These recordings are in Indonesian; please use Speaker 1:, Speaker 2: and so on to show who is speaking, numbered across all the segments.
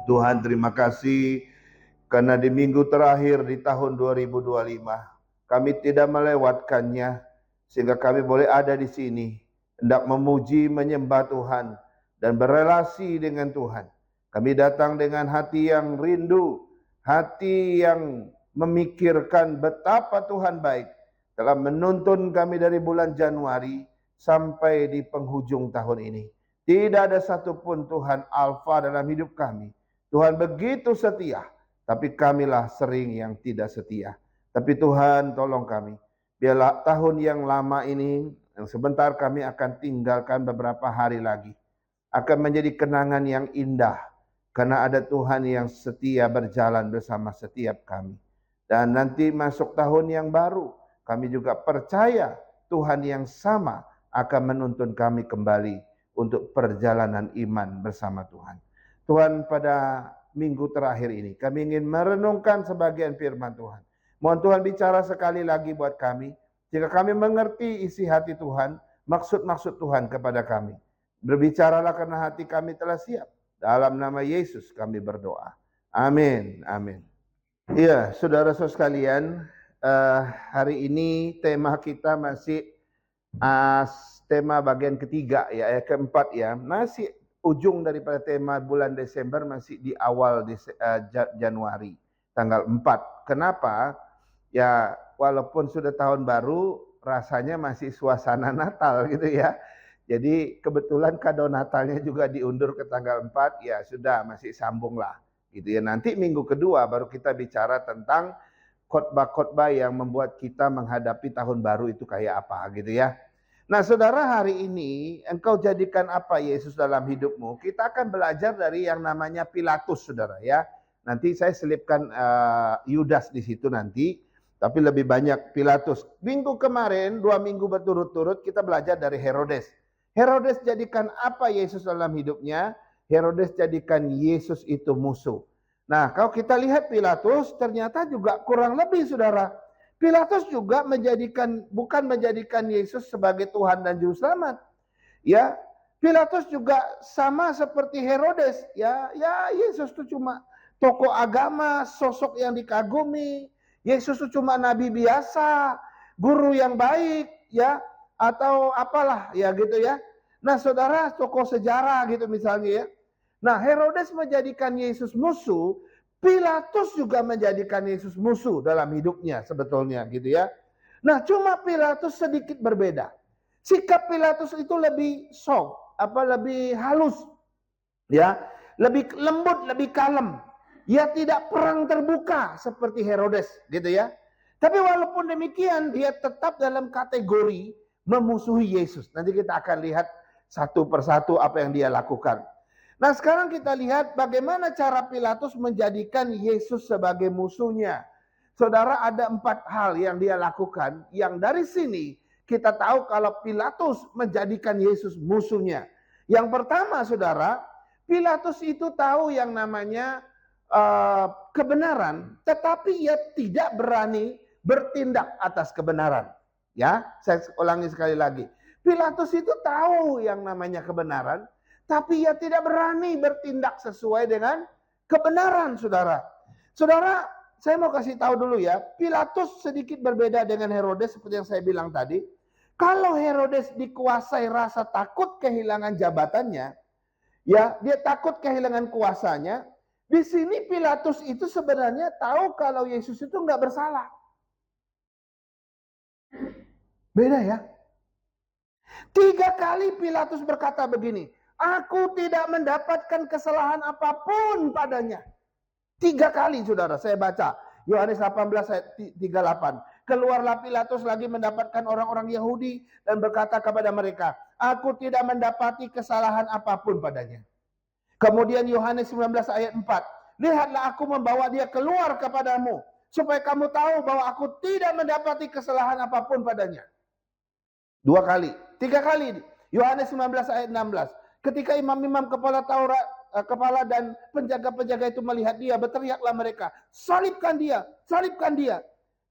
Speaker 1: Tuhan, terima kasih karena di minggu terakhir di tahun 2025 kami tidak melewatkannya, sehingga kami boleh ada di sini hendak memuji menyembah Tuhan dan berelasi dengan Tuhan. Kami datang dengan hati yang rindu, hati yang memikirkan betapa Tuhan baik telah menuntun kami dari bulan Januari sampai di penghujung tahun ini. Tidak ada satupun Tuhan alfa dalam hidup kami. Tuhan begitu setia, tapi kamilah sering yang tidak setia. Tapi Tuhan tolong kami, biarlah tahun yang lama ini, yang sebentar kami akan tinggalkan beberapa hari lagi, akan menjadi kenangan yang indah, karena ada Tuhan yang setia berjalan bersama setiap kami. Dan nanti masuk tahun yang baru, kami juga percaya Tuhan yang sama akan menuntun kami kembali untuk perjalanan iman bersama Tuhan. Tuhan, pada minggu terakhir ini kami ingin merenungkan sebagian firman Tuhan. Mohon Tuhan bicara sekali lagi buat kami, jika kami mengerti isi hati Tuhan, maksud-maksud Tuhan kepada kami. Berbicaralah karena hati kami telah siap. Dalam nama Yesus kami berdoa. Amin. Amin. Iya, saudara-saudara sekalian, hari ini tema kita masih tema bagian ketiga ya, keempat ya, masih ujung daripada tema bulan Desember, masih di awal Januari tanggal 4. Kenapa? Ya, walaupun sudah tahun baru, rasanya masih suasana Natal gitu ya. Jadi kebetulan kado Natalnya juga diundur ke tanggal 4, ya sudah, masih sambung lah gitu ya. Nanti minggu kedua baru kita bicara tentang khotbah-khotbah yang membuat kita menghadapi tahun baru itu kayak apa gitu ya. Nah saudara, hari ini engkau jadikan apa Yesus dalam hidupmu? Kita akan belajar dari yang namanya Pilatus, saudara ya. Nanti saya selipkan Yudas di situ nanti, tapi lebih banyak Pilatus. Minggu kemarin, 2 minggu berturut-turut kita belajar dari Herodes. Herodes jadikan apa Yesus dalam hidupnya? Herodes jadikan Yesus itu musuh. Nah kalau kita lihat Pilatus, ternyata juga kurang lebih saudara. Pilatus juga bukan menjadikan Yesus sebagai Tuhan dan Juru Selamat. Ya, Pilatus juga sama seperti Herodes. Ya Yesus itu cuma tokoh agama, sosok yang dikagumi. Yesus itu cuma nabi biasa, guru yang baik, ya, atau apalah ya gitu ya. Nah, saudara, tokoh sejarah gitu misalnya ya. Nah, Herodes menjadikan Yesus musuh. Pilatus juga menjadikan Yesus musuh dalam hidupnya sebetulnya gitu ya. Nah cuma Pilatus sedikit berbeda. Sikap Pilatus itu lebih lebih halus. Ya, lebih lembut, lebih kalem. Ya tidak perang terbuka seperti Herodes gitu ya. Tapi walaupun demikian dia tetap dalam kategori memusuhi Yesus. Nanti kita akan lihat satu persatu apa yang dia lakukan. Nah sekarang kita lihat bagaimana cara Pilatus menjadikan Yesus sebagai musuhnya. Saudara, ada 4 hal yang dia lakukan, yang dari sini kita tahu kalau Pilatus menjadikan Yesus musuhnya. Yang pertama saudara, Pilatus itu tahu yang namanya kebenaran, tetapi ia tidak berani bertindak atas kebenaran. Ya, saya ulangi sekali lagi. Pilatus itu tahu yang namanya kebenaran, tapi ia tidak berani bertindak sesuai dengan kebenaran, saudara. Saudara, saya mau kasih tahu dulu ya, Pilatus sedikit berbeda dengan Herodes seperti yang saya bilang tadi. Kalau Herodes dikuasai rasa takut kehilangan jabatannya, ya dia takut kehilangan kuasanya. Di sini Pilatus itu sebenarnya tahu kalau Yesus itu nggak bersalah. Beda ya. 3 kali Pilatus berkata begini, aku tidak mendapatkan kesalahan apapun padanya. 3 kali saudara, saya baca. Yohanes 18 ayat 38. Keluarlah Pilatus lagi mendapatkan orang-orang Yahudi dan berkata kepada mereka, aku tidak mendapati kesalahan apapun padanya. Kemudian Yohanes 19 ayat 4. Lihatlah aku membawa dia keluar kepadamu, supaya kamu tahu bahwa aku tidak mendapati kesalahan apapun padanya. 2 kali, 3 kali. Yohanes 19 ayat 16. Ketika imam-imam kepala Taurat, kepala dan penjaga-penjaga itu melihat dia, berteriaklah mereka, salibkan dia, salibkan dia.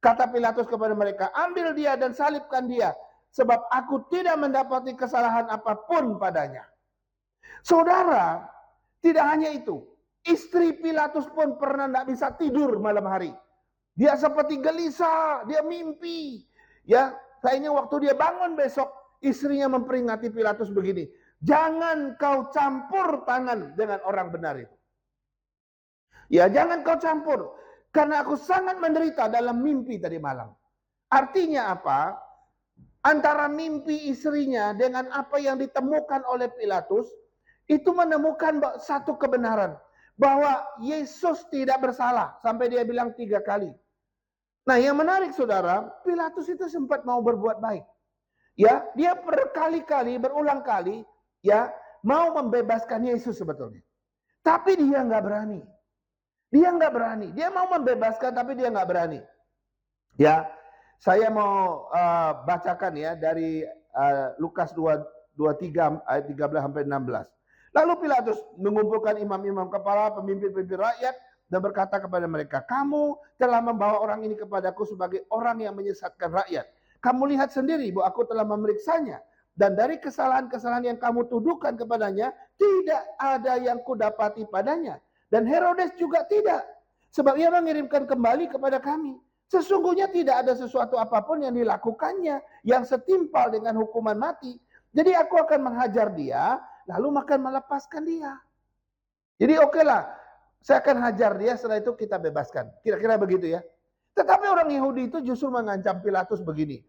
Speaker 1: Kata Pilatus kepada mereka, ambil dia dan salibkan dia, sebab aku tidak mendapati kesalahan apapun padanya. Saudara, tidak hanya itu. Istri Pilatus pun pernah tidak bisa tidur malam hari. Dia seperti gelisah, dia mimpi. Ya, kayaknya waktu dia bangun besok, istrinya memperingati Pilatus begini, jangan kau campur tangan dengan orang benar itu. Ya, jangan kau campur, karena aku sangat menderita dalam mimpi tadi malam. Artinya apa? Antara mimpi istrinya dengan apa yang ditemukan oleh Pilatus, itu menemukan satu kebenaran, bahwa Yesus tidak bersalah, sampai dia bilang 3 kali. Nah, yang menarik saudara, Pilatus itu sempat mau berbuat baik. Ya, dia berkali-kali, berulang kali, ya, mau membebaskan Yesus sebetulnya. Tapi dia nggak berani. Dia nggak berani. Dia mau membebaskan, tapi dia nggak berani. Ya, saya mau bacakan ya dari Lukas 23 ayat 13 sampai 16. Lalu Pilatus mengumpulkan imam-imam kepala, pemimpin-pemimpin rakyat, dan berkata kepada mereka, kamu telah membawa orang ini kepadaku sebagai orang yang menyesatkan rakyat. Kamu lihat sendiri bahwa aku telah memeriksanya. Dan dari kesalahan-kesalahan yang kamu tuduhkan kepadanya, tidak ada yang kudapati padanya. Dan Herodes juga tidak. Sebab ia mengirimkan kembali kepada kami. Sesungguhnya tidak ada sesuatu apapun yang dilakukannya yang setimpal dengan hukuman mati. Jadi aku akan menghajar dia, lalu akan melepaskan dia. Jadi oke lah. Saya akan hajar dia, setelah itu kita bebaskan. Kira-kira begitu ya. Tetapi orang Yahudi itu justru mengancam Pilatus begini.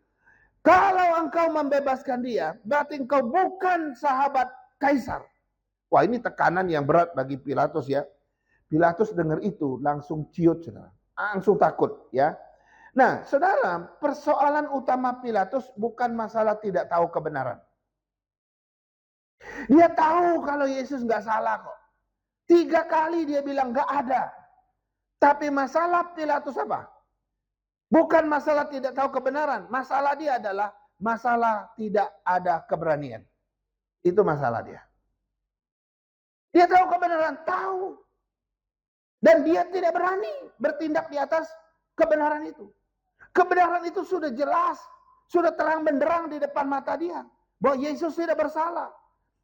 Speaker 1: Kalau engkau membebaskan dia, berarti engkau bukan sahabat kaisar. Wah, ini tekanan yang berat bagi Pilatus ya. Pilatus dengar itu langsung ciut, saudara. Langsung takut ya. Nah, saudara, persoalan utama Pilatus bukan masalah tidak tahu kebenaran. Dia tahu kalau Yesus nggak salah kok. 3 kali dia bilang nggak ada. Tapi masalah Pilatus apa? Bukan masalah tidak tahu kebenaran. Masalah dia adalah masalah tidak ada keberanian. Itu masalah dia. Dia tahu kebenaran, tahu. Dan dia tidak berani bertindak di atas kebenaran itu. Kebenaran itu sudah jelas, sudah terang benderang di depan mata dia. Bahwa Yesus tidak bersalah.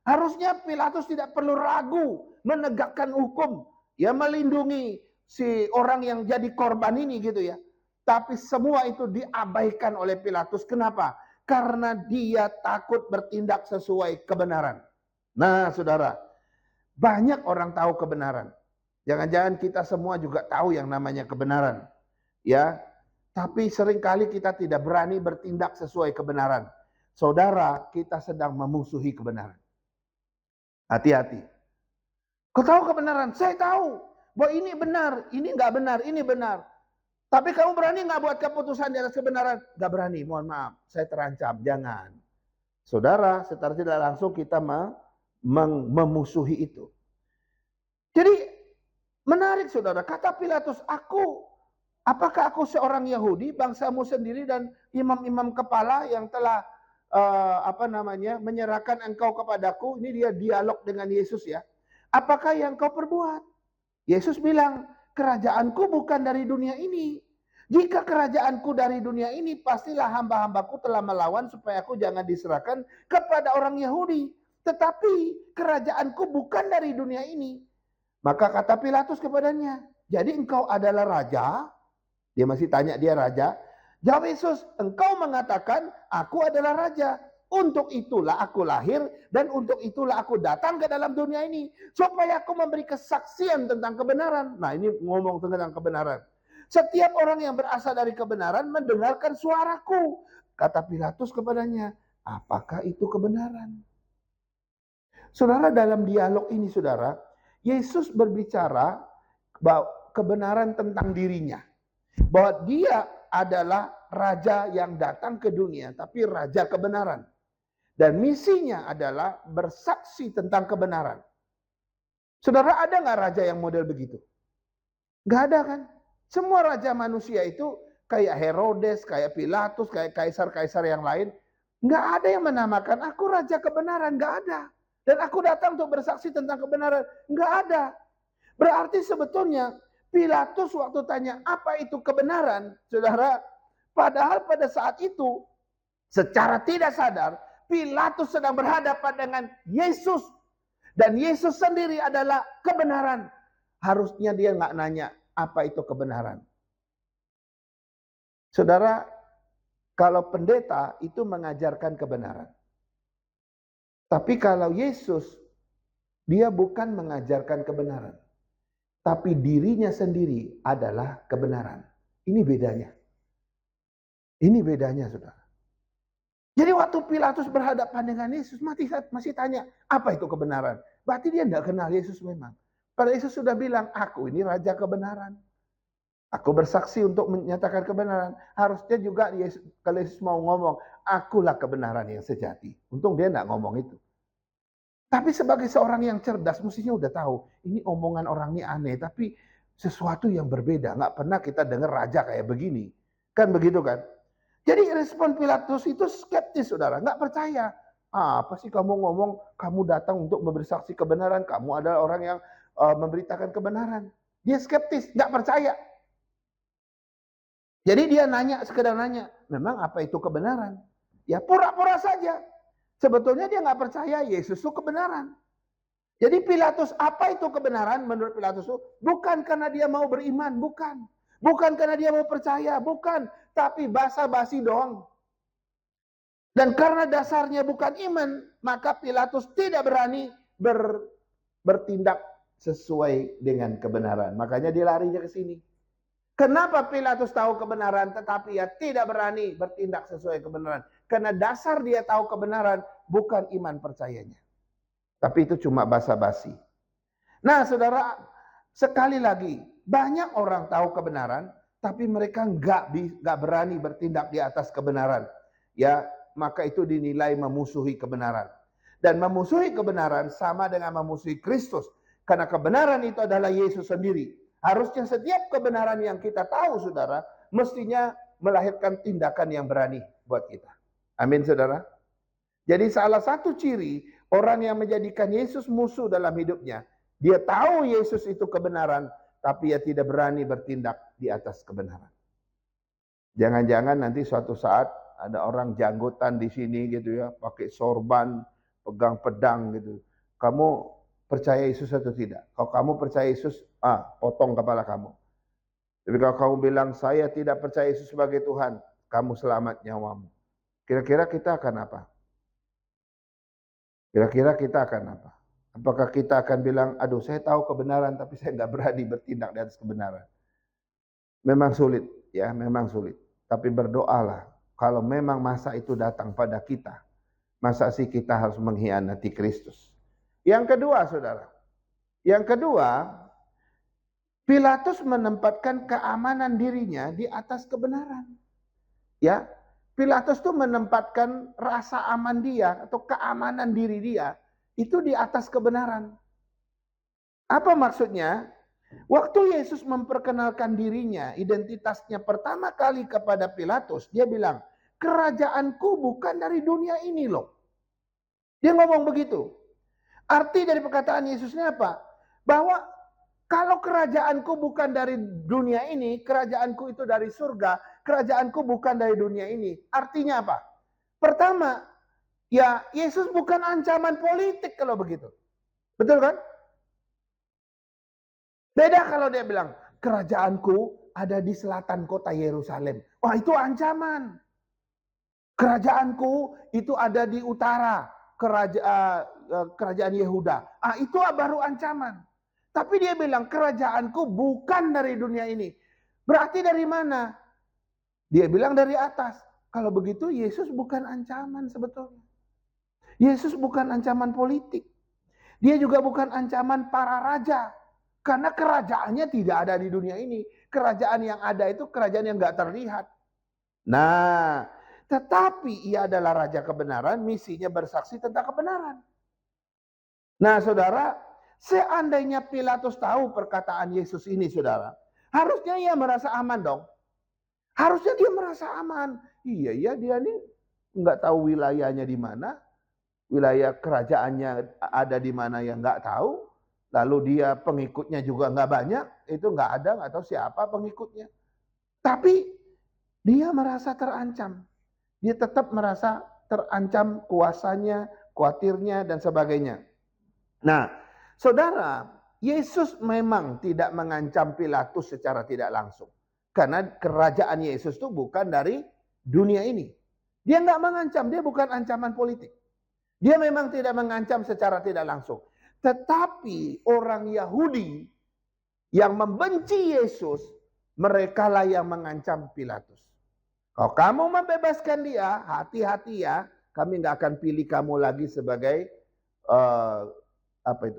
Speaker 1: Harusnya Pilatus tidak perlu ragu menegakkan hukum, ya, melindungi si orang yang jadi korban ini gitu ya. Tapi semua itu diabaikan oleh Pilatus. Kenapa? Karena dia takut bertindak sesuai kebenaran. Nah, saudara, banyak orang tahu kebenaran. Jangan-jangan kita semua juga tahu yang namanya kebenaran, ya. Tapi seringkali kita tidak berani bertindak sesuai kebenaran. Saudara, kita sedang memusuhi kebenaran. Hati-hati. Kau tahu kebenaran? Saya tahu bahwa ini benar, ini nggak benar, ini benar. Tapi kamu berani nggak buat keputusan di atas kebenaran? Nggak berani, mohon maaf. Saya terancam, jangan. Saudara, secara tidak langsung kita memusuhi itu. Jadi menarik saudara, kata Pilatus, apakah aku seorang Yahudi, bangsamu sendiri dan imam-imam kepala yang telah menyerahkan engkau kepadaku? Ini dia dialog dengan Yesus ya. Apakah yang kau perbuat? Yesus bilang, kerajaanku bukan dari dunia ini. Jika kerajaanku dari dunia ini, pastilah hamba-hambaku telah melawan supaya aku jangan diserahkan kepada orang Yahudi. Tetapi kerajaanku bukan dari dunia ini. Maka kata Pilatus kepadanya, jadi engkau adalah raja? Dia masih tanya, dia raja? Jawab Yesus, engkau mengatakan aku adalah raja. Untuk itulah aku lahir dan untuk itulah aku datang ke dalam dunia ini. Supaya aku memberi kesaksian tentang kebenaran. Nah, ini ngomong tentang kebenaran. Setiap orang yang berasal dari kebenaran mendengarkan suaraku. Kata Pilatus kepadanya, apakah itu kebenaran? Saudara, dalam dialog ini saudara, Yesus berbicara bahwa kebenaran tentang dirinya. Bahwa dia adalah raja yang datang ke dunia, tapi raja kebenaran. Dan misinya adalah bersaksi tentang kebenaran. Saudara, ada nggak raja yang model begitu? Nggak ada kan? Semua raja manusia itu kayak Herodes, kayak Pilatus, kayak kaisar-kaisar yang lain. Nggak ada yang menamakan, aku raja kebenaran. Nggak ada. Dan aku datang untuk bersaksi tentang kebenaran. Nggak ada. Berarti sebetulnya Pilatus waktu tanya apa itu kebenaran, saudara, padahal pada saat itu secara tidak sadar Pilatus sedang berhadapan dengan Yesus dan Yesus sendiri adalah kebenaran. harusnya dia nggak nanya apa itu kebenaran. Saudara, kalau pendeta itu mengajarkan kebenaran. Tapi kalau Yesus, dia bukan mengajarkan kebenaran. Tapi dirinya sendiri adalah kebenaran. Ini bedanya. Ini bedanya, saudara. Jadi waktu Pilatus berhadapan dengan Yesus, masih tanya, apa itu kebenaran? Berarti dia tidak kenal Yesus memang. Pada Yesus sudah bilang, aku ini raja kebenaran. Aku bersaksi untuk menyatakan kebenaran. Harusnya juga kalau Yesus mau ngomong, akulah kebenaran yang sejati. Untung dia tidak ngomong itu. Tapi sebagai seorang yang cerdas, mestinya udah tahu, ini omongan orang ini aneh, tapi sesuatu yang berbeda. Nggak pernah kita dengar raja kayak begini. Kan begitu kan? Jadi respon Pilatus itu skeptis, saudara. Nggak percaya. Apa sih kamu ngomong, kamu datang untuk bersaksi kebenaran, kamu adalah orang yang memberitakan kebenaran. Dia skeptis, nggak percaya. Jadi dia nanya, sekedar nanya, memang apa itu kebenaran? Ya pura-pura saja. Sebetulnya dia nggak percaya Yesus itu kebenaran. Jadi Pilatus, apa itu kebenaran menurut Pilatus itu? Bukan karena dia mau beriman, bukan. Bukan karena dia mau percaya, bukan. Tapi basa-basi doang. Dan karena dasarnya bukan iman, maka Pilatus tidak berani bertindak sesuai dengan kebenaran. Makanya dia larinya ke sini. Kenapa Pilatus tahu kebenaran tetapi ia tidak berani bertindak sesuai kebenaran? Karena dasar dia tahu kebenaran bukan iman percayanya. Tapi itu cuma basa-basi. Nah, saudara, sekali lagi, banyak orang tahu kebenaran tapi mereka nggak berani bertindak di atas kebenaran. Ya, maka itu dinilai memusuhi kebenaran. Dan memusuhi kebenaran sama dengan memusuhi Kristus. Karena kebenaran itu adalah Yesus sendiri. Harusnya setiap kebenaran yang kita tahu, saudara, mestinya melahirkan tindakan yang berani buat kita. Amin, saudara. Jadi salah satu ciri orang yang menjadikan Yesus musuh dalam hidupnya, dia tahu Yesus itu kebenaran, tapi ia tidak berani bertindak di atas kebenaran. Jangan-jangan nanti suatu saat ada orang janggotan di sini gitu ya, pakai sorban, pegang pedang gitu. Kamu percaya Yesus atau tidak? Kalau kamu percaya Yesus, potong kepala kamu. Tapi kalau kamu bilang, saya tidak percaya Yesus sebagai Tuhan, kamu selamat nyawamu. Kira-kira kita akan apa? Kira-kira kita akan apa? Apakah kita akan bilang, aduh saya tahu kebenaran, tapi saya nggak berani bertindak di atas kebenaran. Memang sulit, ya memang sulit. Tapi berdoalah, kalau memang masa itu datang pada kita, masa sih kita harus mengkhianati Kristus? Yang kedua, saudara. Yang kedua, Pilatus menempatkan keamanan dirinya di atas kebenaran. Ya, Pilatus tuh menempatkan rasa aman dia atau keamanan diri dia itu di atas kebenaran. Apa maksudnya? Waktu Yesus memperkenalkan dirinya, identitasnya pertama kali kepada Pilatus, dia bilang, kerajaanku bukan dari dunia ini loh. Dia ngomong begitu. Arti dari perkataan Yesusnya apa? Bahwa kalau kerajaanku bukan dari dunia ini, kerajaanku itu dari surga, kerajaanku bukan dari dunia ini. Artinya apa? Pertama, ya Yesus bukan ancaman politik kalau begitu. Betul kan? Beda kalau dia bilang, kerajaanku ada di selatan kota Yerusalem. Wah, itu ancaman. Kerajaanku itu ada di utara, kerajaan Yehuda. Itu baru ancaman. Tapi dia bilang, kerajaanku bukan dari dunia ini. Berarti dari mana? Dia bilang dari atas. Kalau begitu Yesus bukan ancaman sebetulnya. Yesus bukan ancaman politik. Dia juga bukan ancaman para raja. Karena kerajaannya tidak ada di dunia ini. Kerajaan yang ada itu kerajaan yang gak terlihat. Nah, tetapi ia adalah raja kebenaran, misinya bersaksi tentang kebenaran. Nah, saudara, seandainya Pilatus tahu perkataan Yesus ini, saudara, harusnya ia merasa aman dong. Harusnya dia merasa aman. Iya, dia ini nggak tahu wilayahnya di mana, wilayah kerajaannya ada di mana yang nggak tahu. Lalu dia pengikutnya juga nggak banyak, itu nggak ada, nggak tahu siapa pengikutnya. Tapi dia merasa terancam. Dia tetap merasa terancam kuasanya, khawatirnya, dan sebagainya. Nah, saudara, Yesus memang tidak mengancam Pilatus secara tidak langsung. Karena kerajaan Yesus itu bukan dari dunia ini. Dia nggak mengancam, dia bukan ancaman politik. Dia memang tidak mengancam secara tidak langsung. Tetapi orang Yahudi yang membenci Yesus, merekalah yang mengancam Pilatus. Kalau kamu membebaskan dia, hati-hati ya, kami nggak akan pilih kamu lagi sebagai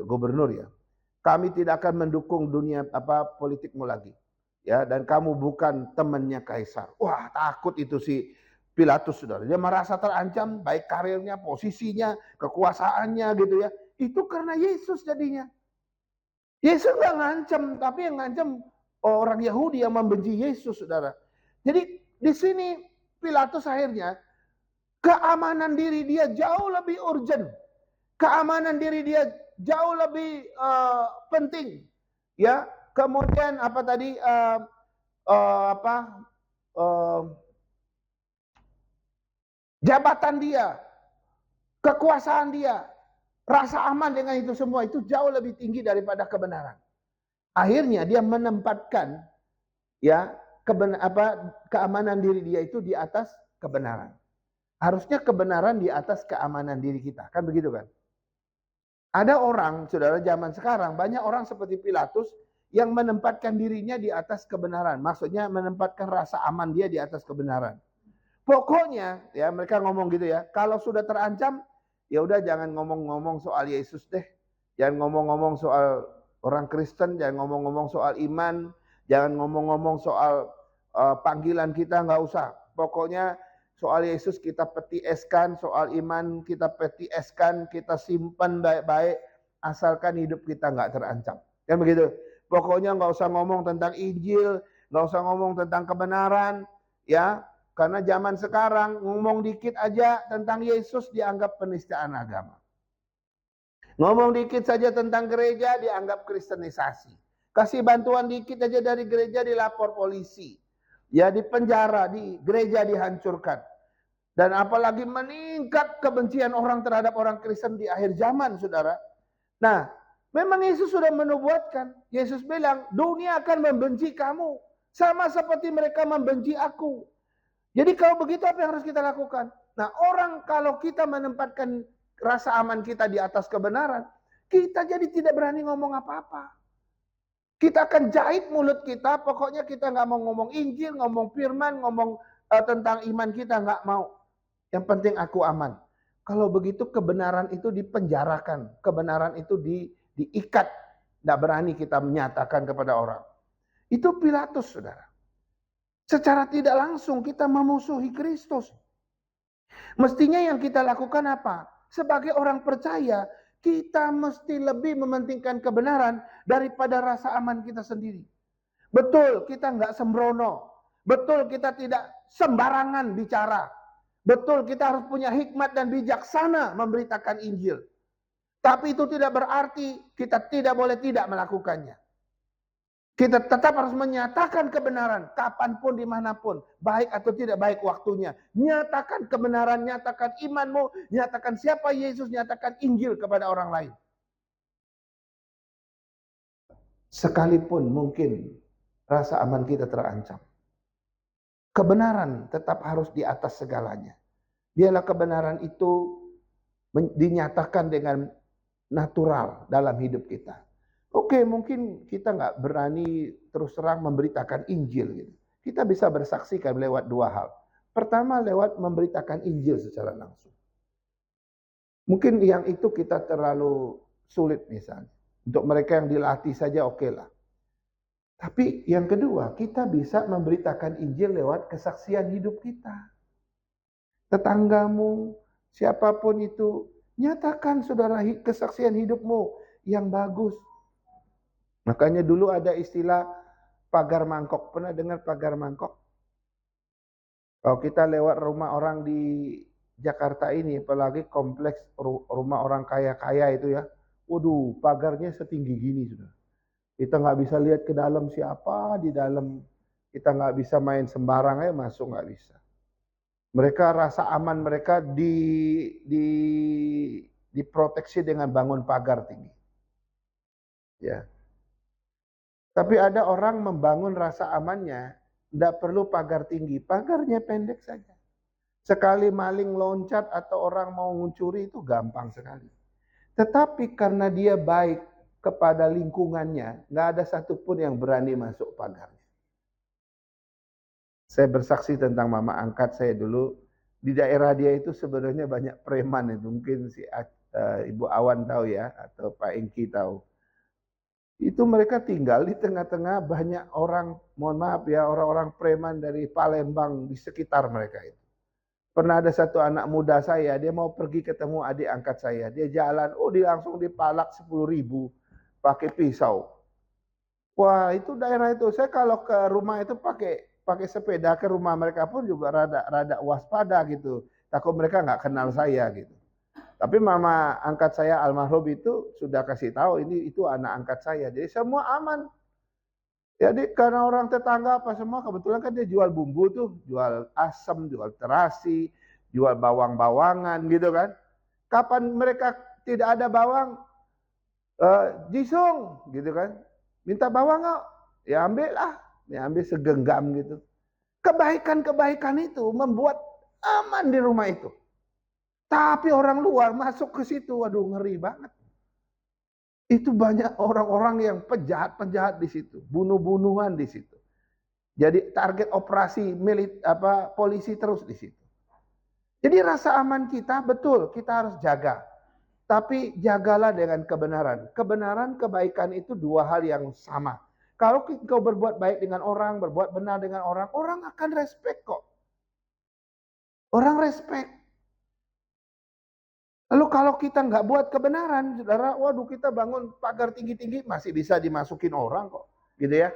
Speaker 1: gubernur ya. Kami tidak akan mendukung dunia politikmu lagi. Ya, dan kamu bukan temannya kaisar. Wah, takut itu si Pilatus, saudara. Dia merasa terancam, baik karirnya, posisinya, kekuasaannya gitu ya. Itu karena Yesus jadinya. Yesus nggak ngancam, tapi yang ngancam orang Yahudi yang membenci Yesus, saudara. Jadi di sini Pilatus akhirnya keamanan diri dia jauh lebih urgent, keamanan diri dia jauh lebih penting, ya. Kemudian apa tadi jabatan dia, kekuasaan dia, rasa aman dengan itu semua itu jauh lebih tinggi daripada kebenaran. Akhirnya dia menempatkan ya keamanan diri dia itu di atas kebenaran. Harusnya kebenaran di atas keamanan diri kita, kan begitu kan? Ada orang, saudara, zaman sekarang banyak orang seperti Pilatus yang menempatkan dirinya di atas kebenaran. Maksudnya menempatkan rasa aman dia di atas kebenaran. Pokoknya ya mereka ngomong gitu ya, kalau sudah terancam ya udah jangan ngomong-ngomong soal Yesus deh. Jangan ngomong-ngomong soal orang Kristen, jangan ngomong-ngomong soal iman, jangan ngomong-ngomong soal panggilan kita, nggak usah. Pokoknya soal Yesus kita peti eskan, soal iman kita peti eskan, kita simpan baik-baik, asalkan hidup kita nggak terancam. Kan begitu. Pokoknya nggak usah ngomong tentang Injil, nggak usah ngomong tentang kebenaran, ya. Karena zaman sekarang ngomong dikit aja tentang Yesus dianggap penistaan agama. Ngomong dikit saja tentang gereja dianggap kristenisasi. Kasih bantuan dikit aja dari gereja dilapor polisi. Ya di penjara, di gereja dihancurkan. Dan apalagi meningkat kebencian orang terhadap orang Kristen di akhir zaman, saudara. Nah, memang Yesus sudah menubuatkan. Yesus bilang, dunia akan membenci kamu. Sama seperti mereka membenci aku. Jadi kalau begitu apa yang harus kita lakukan? Nah, orang kalau kita menempatkan rasa aman kita di atas kebenaran, kita jadi tidak berani ngomong apa-apa. Kita akan jahit mulut kita, pokoknya kita nggak mau ngomong Injil, ngomong firman, ngomong tentang iman kita, nggak mau. Yang penting aku aman. Kalau begitu kebenaran itu dipenjarakan, kebenaran itu diikat, nggak berani kita menyatakan kepada orang. Itu Pilatus, saudara. Secara tidak langsung kita memusuhi Kristus. Mestinya yang kita lakukan apa? Sebagai orang percaya, kita mesti lebih mementingkan kebenaran daripada rasa aman kita sendiri. Betul, kita nggak sembrono. Betul, kita tidak sembarangan bicara. Betul, kita harus punya hikmat dan bijaksana memberitakan Injil. Tapi itu tidak berarti kita tidak boleh tidak melakukannya. Kita tetap harus menyatakan kebenaran kapanpun, dimanapun. Baik atau tidak baik waktunya. Nyatakan kebenaran, nyatakan imanmu, nyatakan siapa Yesus, nyatakan Injil kepada orang lain. Sekalipun mungkin rasa aman kita terancam. Kebenaran tetap harus di atas segalanya. Biarlah kebenaran itu dinyatakan dengan natural dalam hidup kita. Oke, mungkin kita nggak berani terus terang memberitakan Injil gitu. Kita bisa bersaksikan lewat dua hal. Pertama, lewat memberitakan Injil secara langsung. Mungkin yang itu kita terlalu sulit misalnya. Untuk mereka yang dilatih saja oke lah. Tapi yang kedua, kita bisa memberitakan Injil lewat kesaksian hidup kita. Tetanggamu, siapapun itu, nyatakan saudara kesaksian hidupmu yang bagus. Makanya dulu ada istilah pagar mangkok. Pernah dengar pagar mangkok? Kalau kita lewat rumah orang di Jakarta ini, apalagi kompleks rumah orang kaya-kaya itu ya, waduh, pagarnya setinggi gini sudah. Kita nggak bisa lihat ke dalam siapa di dalam, kita nggak bisa main sembarang aja masuk, nggak bisa. Mereka rasa aman mereka diproteksi dengan bangun pagar tinggi. Ya. Tapi ada orang membangun rasa amannya, tidak perlu pagar tinggi, pagarnya pendek saja. Sekali maling loncat atau orang mau mencuri itu gampang sekali. Tetapi karena dia baik kepada lingkungannya, nggak ada satupun yang berani masuk pagarnya. Saya bersaksi tentang mama angkat saya dulu, di daerah dia itu sebenarnya banyak preman itu, mungkin si Ibu Awan tahu ya, atau Pak Engki tahu. Itu mereka tinggal di tengah-tengah banyak orang, mohon maaf ya, orang-orang preman dari Palembang di sekitar mereka itu. Pernah ada satu anak muda saya, dia mau pergi ketemu adik angkat saya. Dia jalan, dia langsung dipalak 10.000 pakai pisau. Wah, itu daerah itu. Saya kalau ke rumah itu pakai sepeda ke rumah mereka pun juga rada waspada gitu. Takut mereka nggak kenal saya gitu. Tapi mama angkat saya almarhum itu sudah kasih tahu itu anak angkat saya. Jadi semua aman. Jadi karena orang tetangga apa semua kebetulan kan dia jual bumbu tuh, jual asam, jual terasi, jual bawang-bawangan gitu kan. Kapan mereka tidak ada bawang, Jisung gitu kan. Minta bawang nggak? Ya ambil lah, ya ambil segenggam gitu. Kebaikan-kebaikan itu membuat aman di rumah itu. Tapi orang luar masuk ke situ, waduh ngeri banget. Itu banyak orang-orang yang penjahat-penjahat di situ, bunuh-bunuhan di situ. Jadi target operasi polisi terus di situ. Jadi rasa aman kita betul, kita harus jaga. Tapi jagalah dengan kebenaran. Kebenaran, kebaikan itu dua hal yang sama. Kalau kau berbuat baik dengan orang, berbuat benar dengan orang, orang akan respect kok. Orang respect. Lalu kalau kita nggak buat kebenaran, saudara, waduh kita bangun pagar tinggi-tinggi masih bisa dimasukin orang kok, gitu ya.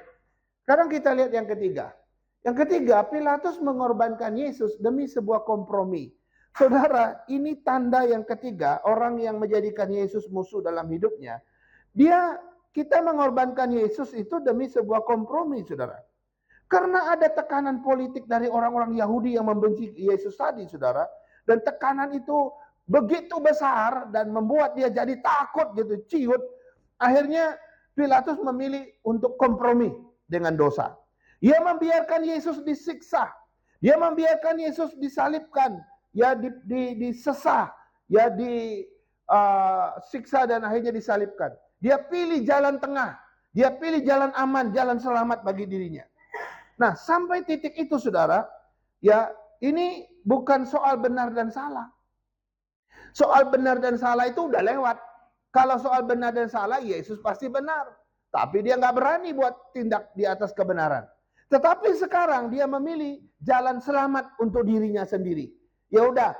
Speaker 1: Sekarang kita lihat yang ketiga. Yang ketiga, Pilatus mengorbankan Yesus demi sebuah kompromi. Saudara, ini tanda yang ketiga, orang yang menjadikan Yesus musuh dalam hidupnya. Kita mengorbankan Yesus itu demi sebuah kompromi, saudara. Karena ada tekanan politik dari orang-orang Yahudi yang membenci Yesus tadi, saudara. Dan tekanan itu begitu besar dan membuat dia jadi takut gitu, ciut. Akhirnya Pilatus memilih untuk kompromi dengan dosa. Dia membiarkan Yesus disiksa. Dia membiarkan Yesus disalibkan, ya disesah, ya disiksa dan akhirnya disalibkan. Dia pilih jalan tengah. Dia pilih jalan aman, jalan selamat bagi dirinya. Nah, sampai titik itu saudara, ya ini bukan soal benar dan salah. Soal benar dan salah itu udah lewat. Kalau soal benar dan salah, Yesus pasti benar. Tapi dia nggak berani buat tindak di atas kebenaran. Tetapi sekarang dia memilih jalan selamat untuk dirinya sendiri. Ya udah,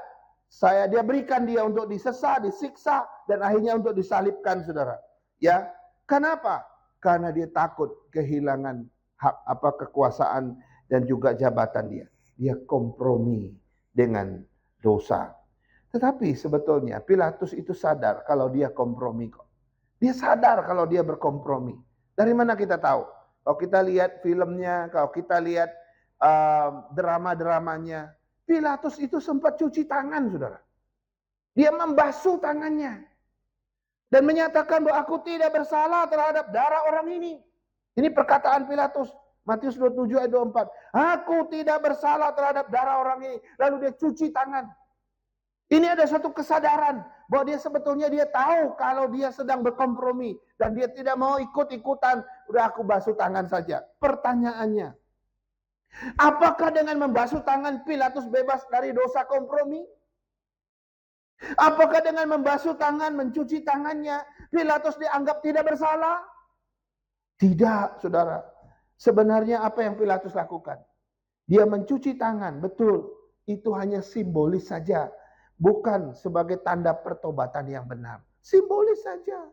Speaker 1: dia berikan dia untuk disesah, disiksa, dan akhirnya untuk disalibkan, saudara. Ya, kenapa? Karena dia takut kehilangan kekuasaan dan juga jabatan dia. Dia kompromi dengan dosa. Tetapi sebetulnya Pilatus itu sadar kalau dia kompromi kok. Dia sadar kalau dia berkompromi. Dari mana kita tahu? Kalau kita lihat filmnya, kalau kita lihat drama-dramanya, Pilatus itu sempat cuci tangan, saudara. Dia membasuh tangannya. Dan menyatakan bahwa aku tidak bersalah terhadap darah orang ini. Ini perkataan Pilatus. Matius 27 ayat 24. Aku tidak bersalah terhadap darah orang ini. Lalu dia cuci tangan. Ini ada satu kesadaran bahwa dia sebetulnya dia tahu kalau dia sedang berkompromi dan dia tidak mau ikut-ikutan. Udah aku basuh tangan saja. Pertanyaannya, apakah dengan membasuh tangan Pilatus bebas dari dosa kompromi? Apakah dengan membasuh tangan, mencuci tangannya, Pilatus dianggap tidak bersalah? Tidak, saudara. Sebenarnya apa yang Pilatus lakukan? Dia mencuci tangan, betul. Itu hanya simbolis saja. Bukan sebagai tanda pertobatan yang benar. Simbolis saja.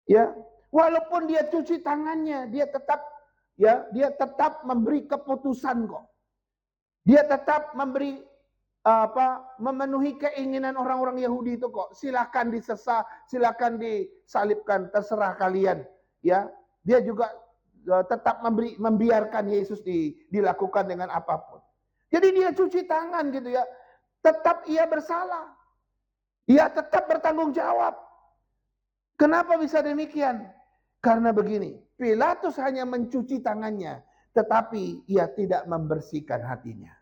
Speaker 1: Ya, walaupun dia cuci tangannya, dia tetap memberi keputusan kok. Dia tetap memberi memenuhi keinginan orang-orang Yahudi itu kok. Silakan disesah, silakan disalibkan, terserah kalian. Ya, dia juga tetap membiarkan Yesus dilakukan dengan apapun. Jadi dia cuci tangan gitu ya. Tetap ia bersalah. Ia tetap bertanggung jawab. Kenapa bisa demikian? Karena begini, Pilatus hanya mencuci tangannya, tetapi ia tidak membersihkan hatinya.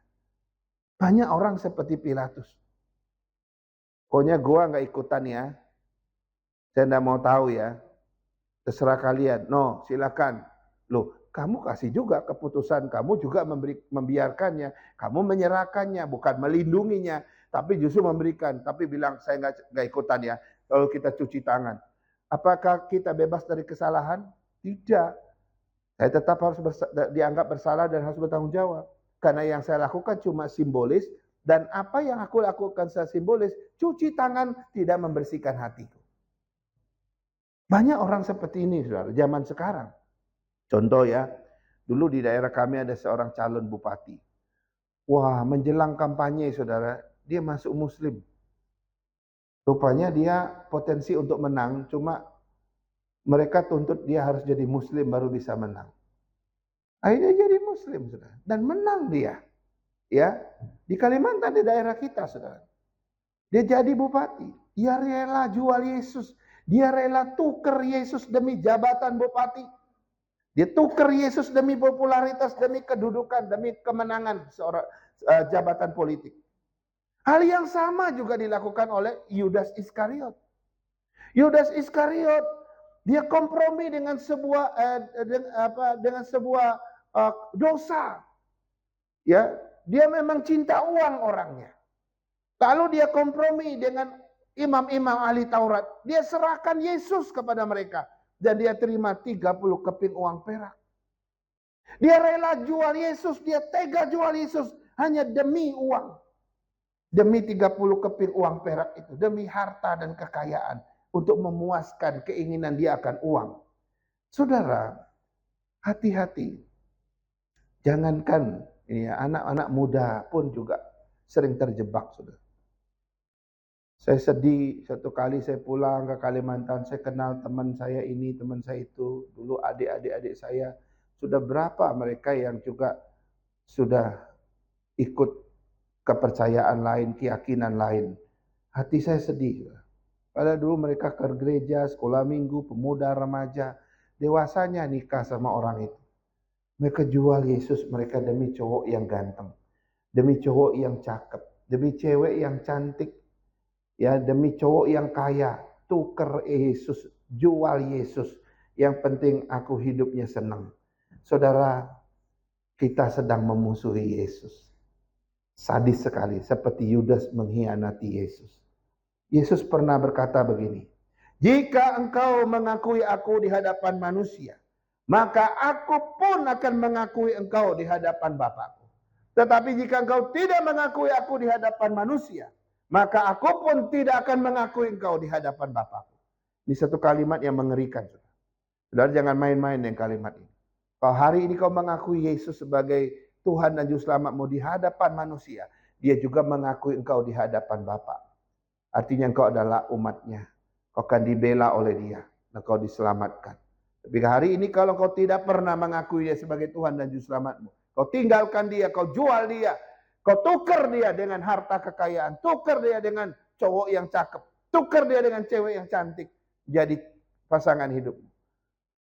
Speaker 1: Banyak orang seperti Pilatus. Pokoknya gua nggak ikutan ya. Saya nggak mau tahu ya. Terserah kalian. No, silakan. Loh, kamu kasih juga keputusan. Kamu juga membiarkannya. Kamu menyerahkannya, bukan melindunginya. Tapi justru memberikan. Tapi bilang, saya nggak ikutan ya. Kalau kita cuci tangan. Apakah kita bebas dari kesalahan? Tidak. Saya tetap harus dianggap bersalah dan harus bertanggung jawab. Karena yang saya lakukan cuma simbolis. Dan apa yang aku lakukan secara simbolis, cuci tangan tidak membersihkan hatiku. Banyak orang seperti ini, saudara, zaman sekarang. Contoh ya, dulu di daerah kami ada seorang calon bupati. Wah, menjelang kampanye, saudara, dia masuk Muslim. Rupanya dia potensi untuk menang, cuma mereka tuntut dia harus jadi Muslim baru bisa menang. Akhirnya jadi Muslim, saudara, dan menang dia. Ya, di Kalimantan, di daerah kita, saudara. Dia jadi bupati. Dia rela jual Yesus. Dia rela tuker Yesus demi jabatan bupati. Dia tuker Yesus demi popularitas, demi kedudukan, demi kemenangan seorang jabatan politik. Hal yang sama juga dilakukan oleh Yudas Iskariot. Yudas Iskariot, dia kompromi dengan sebuah dosa. Ya, dia memang cinta uang orangnya. Lalu dia kompromi dengan imam-imam ahli Taurat. Dia serahkan Yesus kepada mereka. Dan dia terima 30 keping uang perak. Dia rela jual Yesus. Dia tega jual Yesus. Hanya demi uang. Demi 30 keping uang perak itu. Demi harta dan kekayaan. Untuk memuaskan keinginan dia akan uang. Saudara, hati-hati. Jangankan ya, anak-anak muda pun juga sering terjebak, saudara. Saya sedih, satu kali saya pulang ke Kalimantan, saya kenal teman saya ini, teman saya itu. Dulu adik-adik saya, sudah berapa mereka yang juga sudah ikut kepercayaan lain, keyakinan lain. Hati saya sedih. Padahal dulu mereka ke gereja, sekolah minggu, pemuda, remaja, dewasanya nikah sama orang itu. Mereka jual Yesus mereka demi cowok yang ganteng, demi cowok yang cakep, demi cewek yang cantik, ya demi cowok yang kaya. Tuker Yesus, jual Yesus. Yang penting aku hidupnya senang. Saudara, kita sedang memusuhi Yesus. Sadis sekali, seperti Yudas mengkhianati Yesus. Yesus pernah berkata begini, jika engkau mengakui aku di hadapan manusia, maka aku pun akan mengakui engkau di hadapan Bapakku. Tetapi jika engkau tidak mengakui aku di hadapan manusia, maka aku pun tidak akan mengakui engkau di hadapan Bapakku. Ini satu kalimat yang mengerikan. Saudara, jangan main-main dengan kalimat ini. Kalau hari ini kau mengakui Yesus sebagai Tuhan dan Juru Selamatmu di hadapan manusia, dia juga mengakui engkau di hadapan Bapa. Artinya engkau adalah umatnya. Kau akan dibela oleh dia. Dan kau diselamatkan. Tapi hari ini kalau kau tidak pernah mengakui dia sebagai Tuhan dan Juru Selamatmu, kau tinggalkan dia, kau jual dia, kau tukar dia dengan harta kekayaan, tukar dia dengan cowok yang cakep, tukar dia dengan cewek yang cantik, jadi pasangan hidupmu.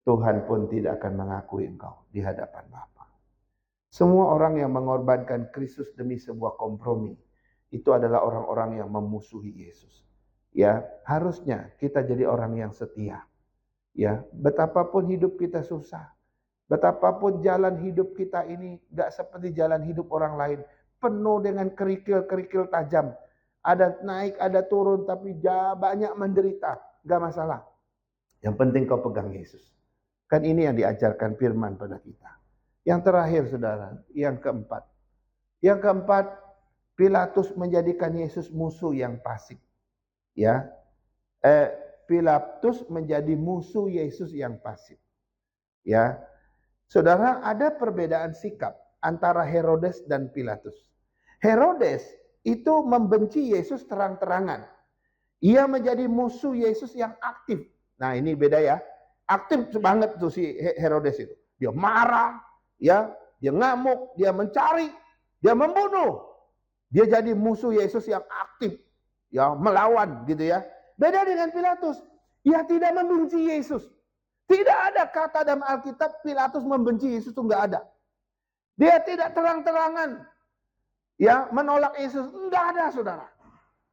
Speaker 1: Tuhan pun tidak akan mengakui engkau di hadapan Bapa. Semua orang yang mengorbankan Kristus demi sebuah kompromi, itu adalah orang-orang yang memusuhi Yesus. Ya, harusnya kita jadi orang yang setia. Ya, betapapun hidup kita susah, betapapun jalan hidup kita ini gak seperti jalan hidup orang lain, penuh dengan kerikil-kerikil tajam, ada naik, ada turun, tapi banyak menderita, gak masalah. Yang penting kau pegang Yesus. Kan ini yang diajarkan firman pada kita. Yang terakhir, saudara, yang keempat. Yang keempat, Pilatus menjadikan Yesus musuh yang pasif. Ya, Pilatus menjadi musuh Yesus yang pasif. Ya, saudara, ada perbedaan sikap antara Herodes dan Pilatus. Herodes itu membenci Yesus terang-terangan. Ia menjadi musuh Yesus yang aktif. Nah, ini beda ya. Aktif banget tuh si Herodes itu. Dia marah, ya, dia ngamuk, dia mencari, dia membunuh. Dia jadi musuh Yesus yang aktif, ya, melawan gitu ya. Beda dengan Pilatus. Ia tidak membenci Yesus. Tidak ada kata dalam Alkitab Pilatus membenci Yesus, itu nggak ada. Dia tidak terang-terangan ya menolak Yesus, enggak ada, saudara.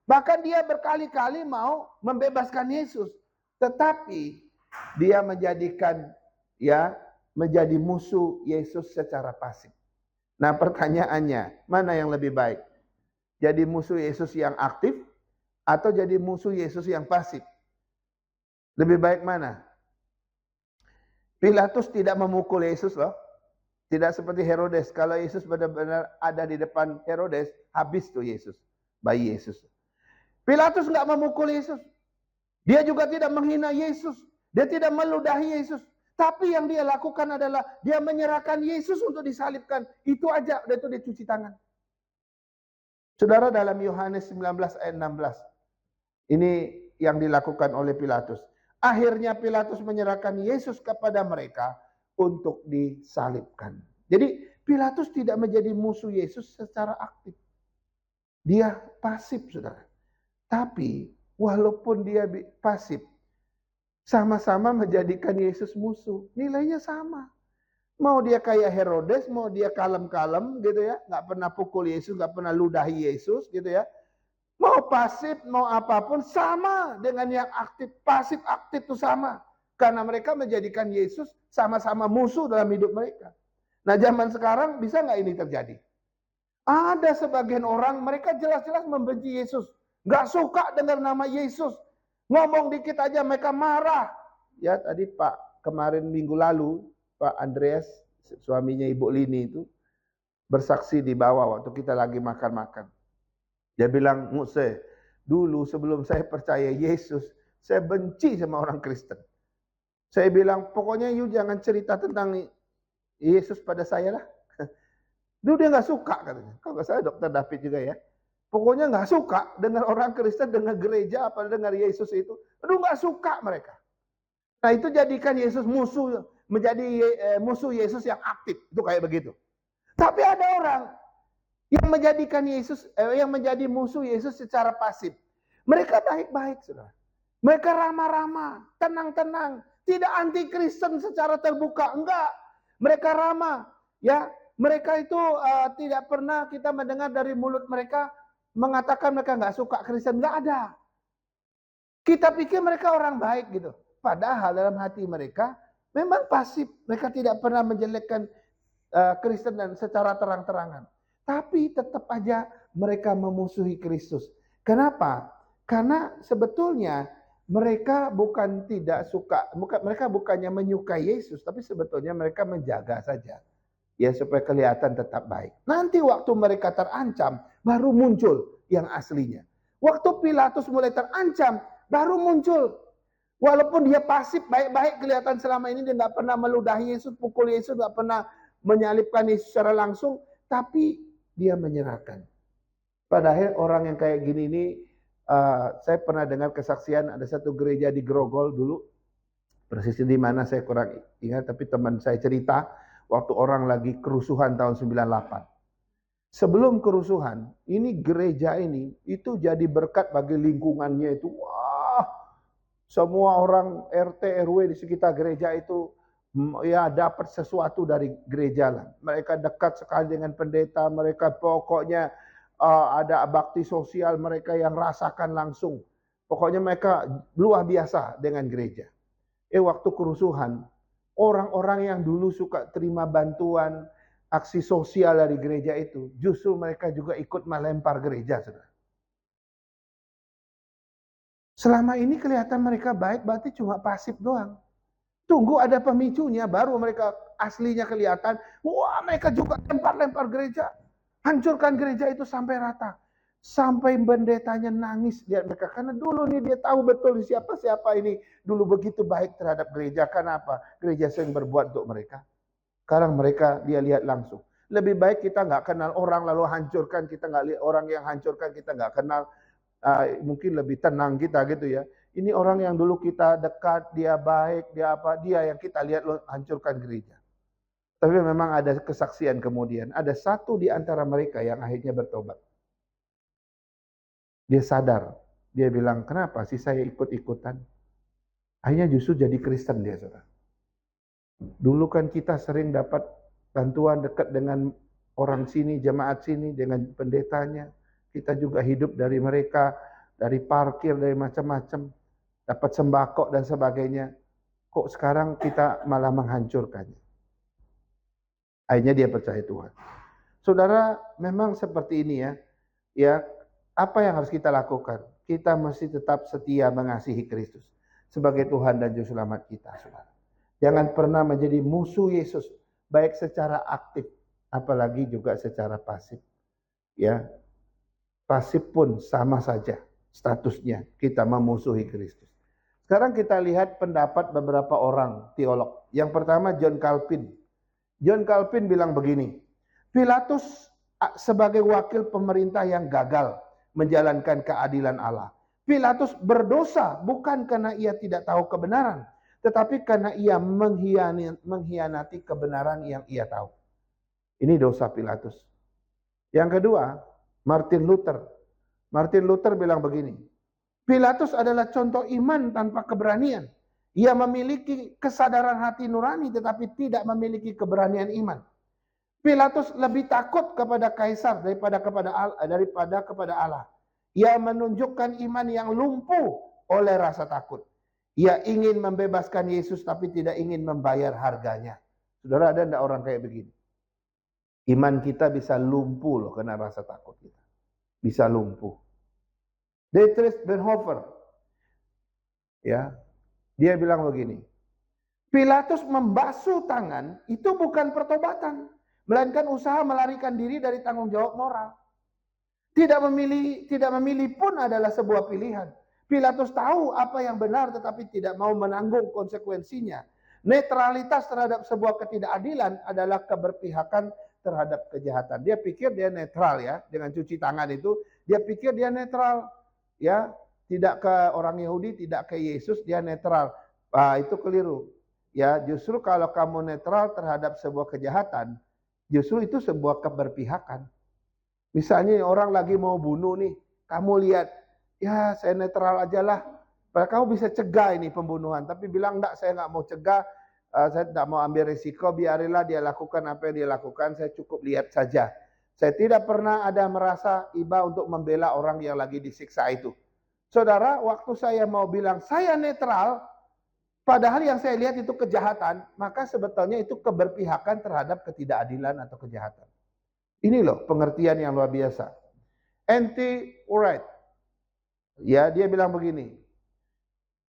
Speaker 1: Bahkan dia berkali-kali mau membebaskan Yesus, tetapi dia menjadikan menjadi musuh Yesus secara pasif. Nah, pertanyaannya, mana yang lebih baik? Jadi musuh Yesus yang aktif atau jadi musuh Yesus yang pasif? Lebih baik mana? Pilatus tidak memukul Yesus loh. Tidak seperti Herodes. Kalau Yesus benar-benar ada di depan Herodes, habis tuh Yesus, bayi Yesus. Pilatus nggak memukul Yesus. Dia juga tidak menghina Yesus. Dia tidak meludahi Yesus. Tapi yang dia lakukan adalah dia menyerahkan Yesus untuk disalibkan. Itu aja, dan itu dicuci tangan. Saudara, dalam Yohanes 19 ayat 16. Ini yang dilakukan oleh Pilatus. Akhirnya Pilatus menyerahkan Yesus kepada mereka untuk disalibkan. Jadi Pilatus tidak menjadi musuh Yesus secara aktif. Dia pasif, saudara. Tapi walaupun dia pasif, sama-sama menjadikan Yesus musuh. Nilainya sama. Mau dia kayak Herodes, mau dia kalem-kalem gitu ya, nggak pernah pukul Yesus, nggak pernah ludahi Yesus gitu ya. Mau pasif, mau apapun sama dengan yang aktif. Pasif aktif itu sama. Karena mereka menjadikan Yesus sama-sama musuh dalam hidup mereka. Nah, zaman sekarang bisa nggak ini terjadi? Ada sebagian orang, mereka jelas-jelas membenci Yesus. Nggak suka dengar nama Yesus. Ngomong dikit aja mereka marah. Ya, tadi Pak, kemarin minggu lalu, Pak Andreas, suaminya Ibu Lini itu, bersaksi di bawah waktu kita lagi makan-makan. Dia bilang, Muse, dulu sebelum saya percaya Yesus, saya benci sama orang Kristen. Saya bilang, pokoknya you jangan cerita tentang Yesus pada saya lah. Dulu dia nggak suka katanya. Kalau nggak salah Dr. David juga ya. Pokoknya nggak suka dengar orang Kristen, dengar gereja, apa dengar Yesus itu. Aduh, nggak suka mereka. Nah, itu jadikan Yesus musuh, menjadi musuh Yesus yang aktif. Itu kayak begitu. Tapi ada orang yang menjadikan Yesus, yang menjadi musuh Yesus secara pasif. Mereka baik-baik, saudara. Mereka ramah-ramah, tenang-tenang, tidak anti Kristen secara terbuka, enggak. Mereka ramah, ya. Mereka itu tidak pernah kita mendengar dari mulut mereka mengatakan mereka nggak suka Kristen, nggak ada. Kita pikir mereka orang baik gitu. Padahal dalam hati mereka memang pasif. Mereka tidak pernah menjelekkan Kristen dan secara terang-terangan. Tapi tetap aja mereka memusuhi Kristus. Kenapa? Karena sebetulnya mereka bukan tidak suka, mereka bukannya menyukai Yesus, tapi sebetulnya mereka menjaga saja. Ya, supaya kelihatan tetap baik. Nanti waktu mereka terancam, baru muncul yang aslinya. Waktu Pilatus mulai terancam, baru muncul. Walaupun dia pasif, baik-baik kelihatan selama ini, dia nggak pernah meludahi Yesus, pukul Yesus, nggak pernah menyalibkan Yesus secara langsung, tapi dia menyerahkan. Padahal orang yang kayak gini ini, saya pernah dengar kesaksian ada satu gereja di Grogol dulu, persis di mana saya kurang ingat, tapi teman saya cerita, waktu orang lagi kerusuhan tahun 98. Sebelum kerusuhan, ini gereja ini itu jadi berkat bagi lingkungannya itu. Wah, semua orang RT RW di sekitar gereja itu ya dapat sesuatu dari gereja lah. Mereka dekat sekali dengan pendeta, mereka pokoknya ada bakti sosial mereka yang rasakan langsung. Pokoknya mereka luar biasa dengan gereja. Waktu kerusuhan, orang-orang yang dulu suka terima bantuan, aksi sosial dari gereja itu, justru mereka juga ikut melempar gereja, saudara. Selama ini kelihatan mereka baik, berarti cuma pasif doang. Tunggu ada pemicunya, baru mereka aslinya kelihatan. Wah, mereka juga lempar-lempar gereja. Hancurkan gereja itu sampai rata. Sampai pendetanya nangis lihat mereka. Karena dulu nih dia tahu betul siapa-siapa ini dulu begitu baik terhadap gereja. Kenapa? Gereja sering berbuat untuk mereka. Sekarang mereka dia lihat langsung. Lebih baik kita nggak kenal orang lalu hancurkan. Kita nggak lihat orang yang hancurkan kita nggak kenal. Mungkin lebih tenang kita gitu ya. Ini orang yang dulu kita dekat, dia baik, dia apa, dia yang kita lihat hancurkan gereja. Tapi memang ada kesaksian kemudian. Ada satu di antara mereka yang akhirnya bertobat. Dia sadar. Dia bilang, kenapa sih saya ikut-ikutan? Akhirnya justru jadi Kristen dia, saudara. Dulu kan kita sering dapat bantuan dekat dengan orang sini, jemaat sini, dengan pendetanya. Kita juga hidup dari mereka, dari parkir, dari macam-macam, dapat sembako dan sebagainya. Kok sekarang kita malah menghancurkannya? Akhirnya dia percaya Tuhan. Saudara, memang seperti ini ya. Ya, apa yang harus kita lakukan? Kita mesti tetap setia mengasihi Kristus sebagai Tuhan dan Juru Selamat kita, saudara. Jangan pernah menjadi musuh Yesus, baik secara aktif, apalagi juga secara pasif. Ya, pasif pun sama saja statusnya, kita memusuhi Kristus. Sekarang kita lihat pendapat beberapa orang teolog. Yang pertama John Calvin. John Calvin bilang begini, Pilatus sebagai wakil pemerintah yang gagal menjalankan keadilan Allah. Pilatus berdosa bukan karena ia tidak tahu kebenaran, tetapi karena ia mengkhianati kebenaran yang ia tahu. Ini dosa Pilatus. Yang kedua, Martin Luther. Martin Luther bilang begini, Pilatus adalah contoh iman tanpa keberanian. Ia memiliki kesadaran hati nurani tetapi tidak memiliki keberanian iman. Pilatus lebih takut kepada kaisar daripada kepada Allah. Ia menunjukkan iman yang lumpuh oleh rasa takut. Ia ingin membebaskan Yesus tapi tidak ingin membayar harganya. Saudara, ada enggak orang kayak begini? Iman kita bisa lumpuh loh karena rasa takut kita. Bisa lumpuh. Dietrich Bonhoeffer, ya, dia bilang begini, Pilatus membasuh tangan itu bukan pertobatan, melainkan usaha melarikan diri dari tanggung jawab moral. Tidak memilih pun adalah sebuah pilihan. Pilatus tahu apa yang benar tetapi tidak mau menanggung konsekuensinya. Netralitas terhadap sebuah ketidakadilan adalah keberpihakan terhadap kejahatan. Dia pikir dia netral ya, dengan cuci tangan itu, dia pikir dia netral. Ya, tidak ke orang Yahudi, tidak ke Yesus, dia netral. Itu keliru. Ya, justru kalau kamu netral terhadap sebuah kejahatan, justru itu sebuah keberpihakan. Misalnya orang lagi mau bunuh nih, kamu lihat, ya saya netral aja lah. Padahal kamu bisa cegah ini pembunuhan, tapi bilang enggak, saya nggak mau cegah, saya tidak mau ambil risiko, biarilah dia lakukan apa yang dia lakukan, saya cukup lihat saja. Saya tidak pernah ada merasa iba untuk membela orang yang lagi disiksa itu. Saudara, waktu saya mau bilang saya netral, padahal yang saya lihat itu kejahatan, maka sebetulnya itu keberpihakan terhadap ketidakadilan atau kejahatan. Ini loh pengertian yang luar biasa. N.T. Wright, ya, dia bilang begini,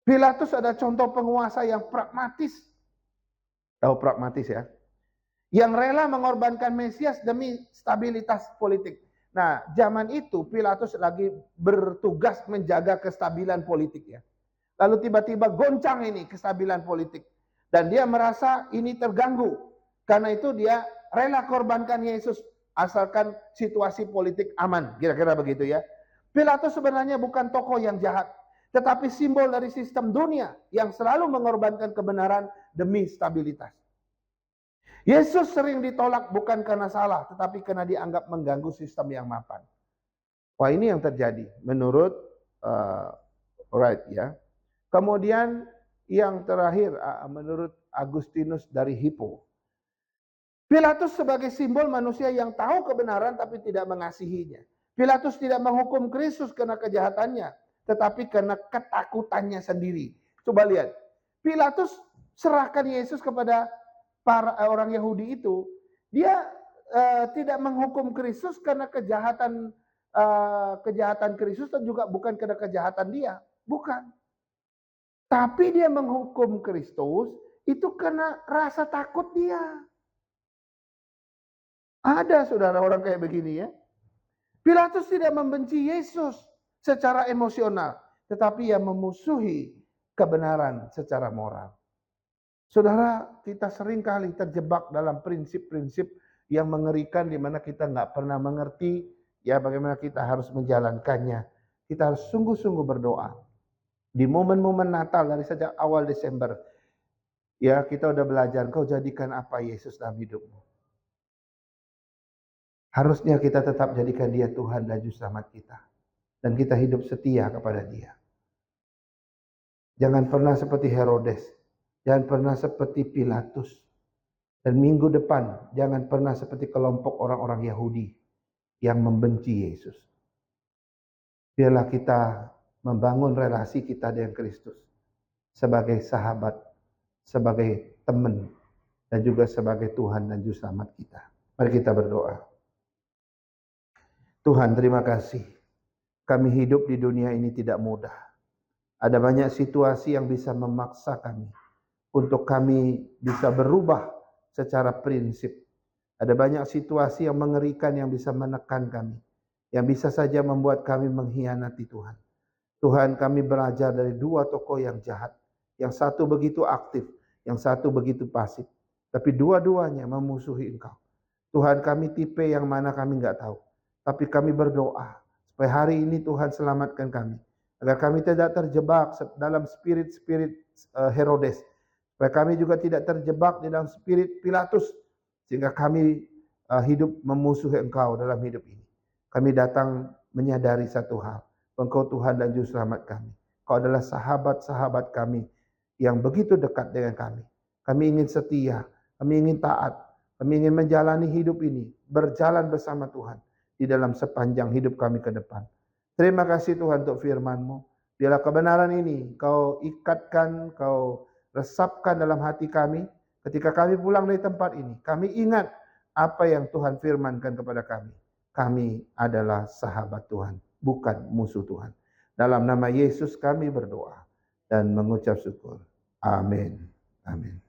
Speaker 1: Pilatus ada contoh penguasa yang pragmatis. Tahu pragmatis ya? Yang rela mengorbankan Mesias demi stabilitas politik. Nah, zaman itu Pilatus lagi bertugas menjaga kestabilan politik ya. Lalu tiba-tiba goncang ini kestabilan politik. Dan dia merasa ini terganggu. Karena itu dia rela korbankan Yesus asalkan situasi politik aman. Kira-kira begitu ya. Pilatus sebenarnya bukan tokoh yang jahat. Tetapi simbol dari sistem dunia yang selalu mengorbankan kebenaran demi stabilitas. Yesus sering ditolak bukan karena salah, tetapi karena dianggap mengganggu sistem yang mapan. Wah, ini yang terjadi menurut Wright ya. Kemudian yang terakhir menurut Agustinus dari Hippo. Pilatus sebagai simbol manusia yang tahu kebenaran tapi tidak mengasihinya. Pilatus tidak menghukum Kristus karena kejahatannya, tetapi karena ketakutannya sendiri. Coba lihat, Pilatus serahkan Yesus kepada para orang Yahudi itu, dia tidak menghukum Kristus karena kejahatan Kristus dan juga bukan karena kejahatan dia, bukan. Tapi dia menghukum Kristus itu karena rasa takut dia. Ada saudara orang kayak begini ya. Pilatus tidak membenci Yesus secara emosional, tetapi ia memusuhi kebenaran secara moral. Saudara, kita sering kali terjebak dalam prinsip-prinsip yang mengerikan di mana kita nggak pernah mengerti ya bagaimana kita harus menjalankannya. Kita harus sungguh-sungguh berdoa. Di momen-momen Natal dari sejak awal Desember, ya kita udah belajar, kau jadikan apa Yesus dalam hidupmu. Harusnya kita tetap jadikan dia Tuhan dan Juru Selamat kita. Dan kita hidup setia kepada dia. Jangan pernah seperti Herodes. Jangan pernah seperti Pilatus. Dan minggu depan jangan pernah seperti kelompok orang-orang Yahudi yang membenci Yesus. Biarlah kita membangun relasi kita dengan Kristus sebagai sahabat, sebagai teman, dan juga sebagai Tuhan dan Juru Selamat kita. Mari kita berdoa. Tuhan, terima kasih. Kami hidup di dunia ini tidak mudah. Ada banyak situasi yang bisa memaksa kami untuk kami bisa berubah secara prinsip. Ada banyak situasi yang mengerikan yang bisa menekan kami, yang bisa saja membuat kami mengkhianati Tuhan. Tuhan, kami belajar dari dua tokoh yang jahat. Yang satu begitu aktif, yang satu begitu pasif. Tapi dua-duanya memusuhi Engkau. Tuhan, kami tipe yang mana kami nggak tahu. Tapi kami berdoa supaya hari ini Tuhan selamatkan kami. Agar kami tidak terjebak dalam spirit-spirit Herodes. Supaya kami juga tidak terjebak di dalam spirit Pilatus. Sehingga kami hidup memusuhi Engkau dalam hidup ini. Kami datang menyadari satu hal. Engkau Tuhan dan Juru Selamat kami. Kau adalah sahabat-sahabat kami yang begitu dekat dengan kami. Kami ingin setia, kami ingin taat, kami ingin menjalani hidup ini, berjalan bersama Tuhan di dalam sepanjang hidup kami ke depan. Terima kasih Tuhan untuk firman-Mu. Biarlah kebenaran ini Kau ikatkan, Kau resapkan dalam hati kami. Ketika kami pulang dari tempat ini, kami ingat apa yang Tuhan firmankan kepada kami. Kami adalah sahabat Tuhan, bukan musuh Tuhan. Dalam nama Yesus kami berdoa dan mengucap syukur. Amin. Amin.